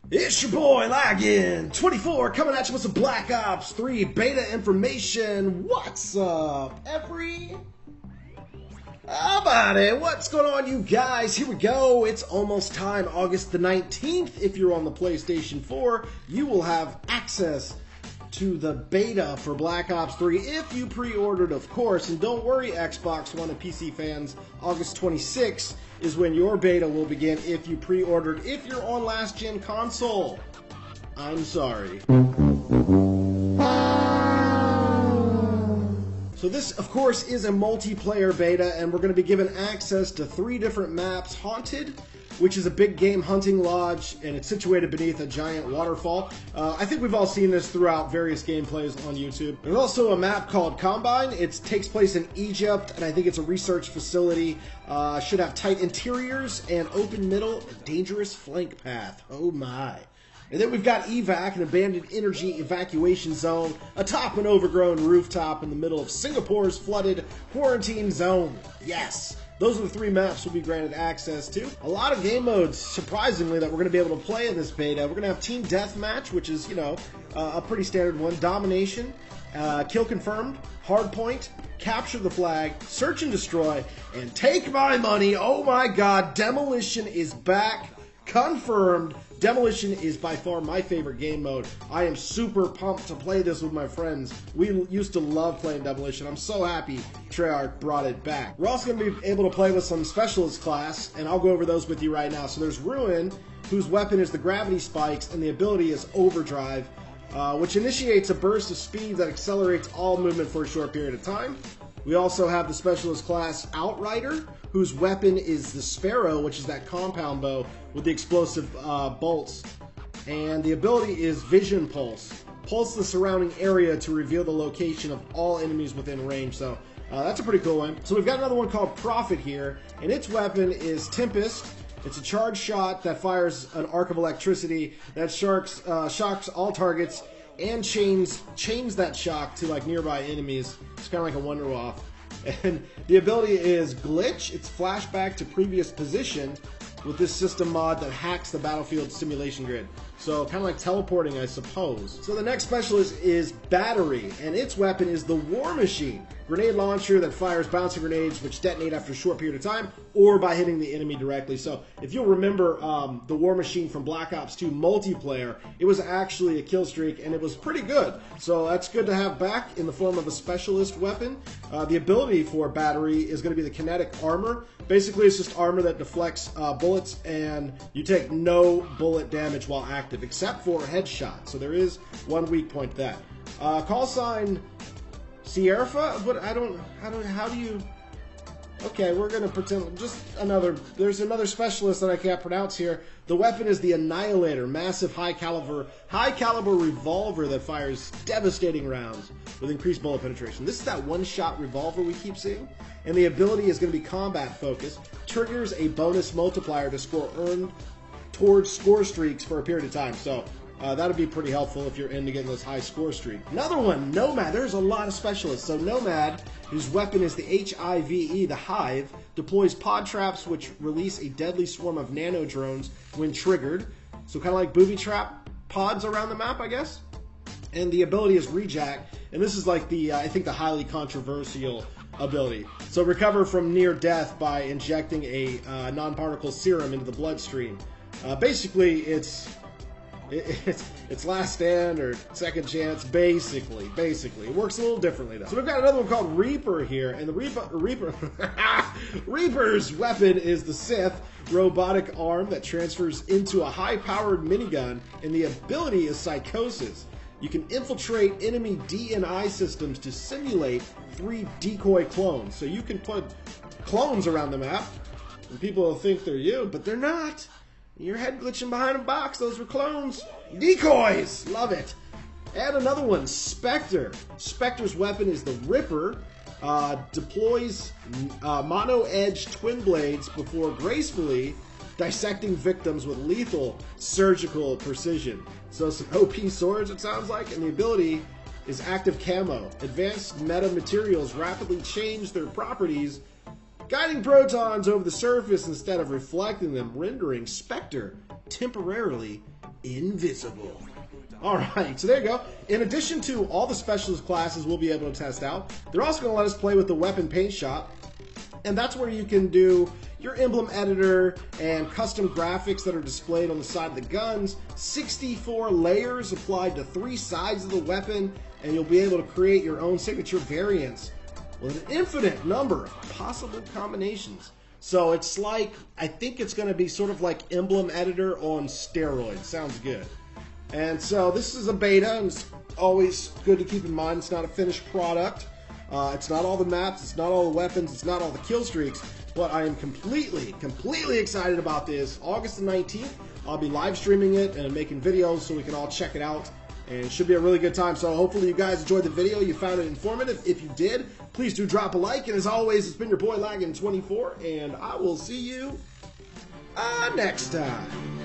It's your boy Laggin24 coming at you with some Black Ops 3 beta information. What's up, every? How about it? What's going on, you guys? Here we go. It's almost time. August the 19th. If you're on the PlayStation 4, you will have access to the beta for Black Ops 3 if you pre-ordered, of course. And don't worry, Xbox One and PC fans, August 26th is when your beta will begin if you pre-ordered, if you're on last-gen console. I'm sorry. So this, of course, is a multiplayer beta, and we're going to be given access to 3 different maps. Haunted, which is a big game hunting lodge, and it's situated beneath a giant waterfall. I think we've all seen this throughout various gameplays on YouTube. There's also a map called Combine. It takes place in Egypt, and I think it's a research facility. Should have tight interiors and open middle, dangerous flank path. Oh my. And then we've got Evac, an abandoned energy evacuation zone, atop an overgrown rooftop in the middle of Singapore's flooded quarantine zone. Yes, those are the 3 maps we'll be granted access to. A lot of game modes, surprisingly, that we're going to be able to play in this beta. We're going to have Team Deathmatch, which is, you know, a pretty standard one. Domination, Kill Confirmed, Hardpoint, Capture the Flag, Search and Destroy, and Take My Money. Oh my god, Demolition is back. Confirmed. Demolition is by far my favorite game mode. I am super pumped to play this with my friends. We used to love playing Demolition. I'm so happy Treyarch brought it back. We're also going to be able to play with some Specialist class, and I'll go over those with you right now. So there's Ruin, whose weapon is the Gravity Spikes, and the ability is Overdrive, which initiates a burst of speed that accelerates all movement for a short period of time. We also have the Specialist class Outrider, whose weapon is the Sparrow, which is that compound bow with the explosive bolts. And the ability is Vision Pulse. Pulse the surrounding area to reveal the location of all enemies within range. So that's a pretty cool one. So we've got another one called Prophet here, and its weapon is Tempest. It's a charged shot that fires an arc of electricity that shocks all targets and chains that shock to like nearby enemies. It's kind of like a Wonderwaff. And the ability is Glitch. It's flashback to previous position with this system mod that hacks the battlefield simulation grid. So kind of like teleporting, I suppose. So the next specialist is Battery, and its weapon is the War Machine. Grenade launcher that fires bouncing grenades which detonate after a short period of time or by hitting the enemy directly. So if you'll remember the War Machine from Black Ops 2 multiplayer, it was actually a kill streak and it was pretty good. So that's good to have back in the form of a specialist weapon. The ability for Battery is going to be the Kinetic Armor. Basically it's just armor that deflects bullets, and you take no bullet damage while active except for headshot. So there is one weak point to that. Call sign Sierra, but how do you, okay, we're gonna pretend there's another specialist that I can't pronounce here. The weapon is the Annihilator, massive high caliber revolver that fires devastating rounds with increased bullet penetration. This is that one-shot revolver we keep seeing, and the ability is going to be combat focused. Triggers a bonus multiplier to score earned towards score streaks for a period of time. So that'll be pretty helpful if you're into getting those high score streaks. Another one, Nomad. There's a lot of specialists. So Nomad, whose weapon is the HIVE, the Hive, deploys pod traps which release a deadly swarm of nano drones when triggered. So kind of like booby trap pods around the map, I guess. And the ability is Rejack, and this is like the I think the highly controversial ability. So recover from near death by injecting a non-particle serum into the bloodstream. Basically, it's last stand or second chance, basically. It works a little differently, though. So we've got another one called Reaper here, and the Reaper's weapon is the Sith robotic arm that transfers into a high-powered minigun, and the ability is Psychosis. You can infiltrate enemy DNI systems to simulate 3 decoy clones. So you can put clones around the map, and people will think they're you, but they're not. Your head glitching behind a box, those were clones. Decoys! Love it. And another one, Spectre. Spectre's weapon is the Ripper. Deploys mono-edged twin blades before gracefully dissecting victims with lethal surgical precision. So some OP swords, it sounds like, and the ability is active camo. Advanced meta materials rapidly change their properties, guiding protons over the surface instead of reflecting them, rendering Spectre temporarily invisible. Alright, so there you go. In addition to all the specialist classes we'll be able to test out, they're also going to let us play with the weapon paint shop. And that's where you can do your emblem editor and custom graphics that are displayed on the side of the guns. 64 layers applied to 3 sides of the weapon, and you'll be able to create your own signature variants with an infinite number of possible combinations. So it's like, I think it's going to be sort of like emblem editor on steroids. Sounds good. And so this is a beta, and it's always good to keep in mind it's not a finished product. It's not all the maps, it's not all the weapons, it's not all the kill streaks, but I am completely excited about this. August the 19th, I'll be live streaming it and making videos so we can all check it out. And it should be a really good time. So hopefully you guys enjoyed the video, you found it informative. If you did, please do drop a like. And as always, it's been your boy Laggin24, and I will see you next time.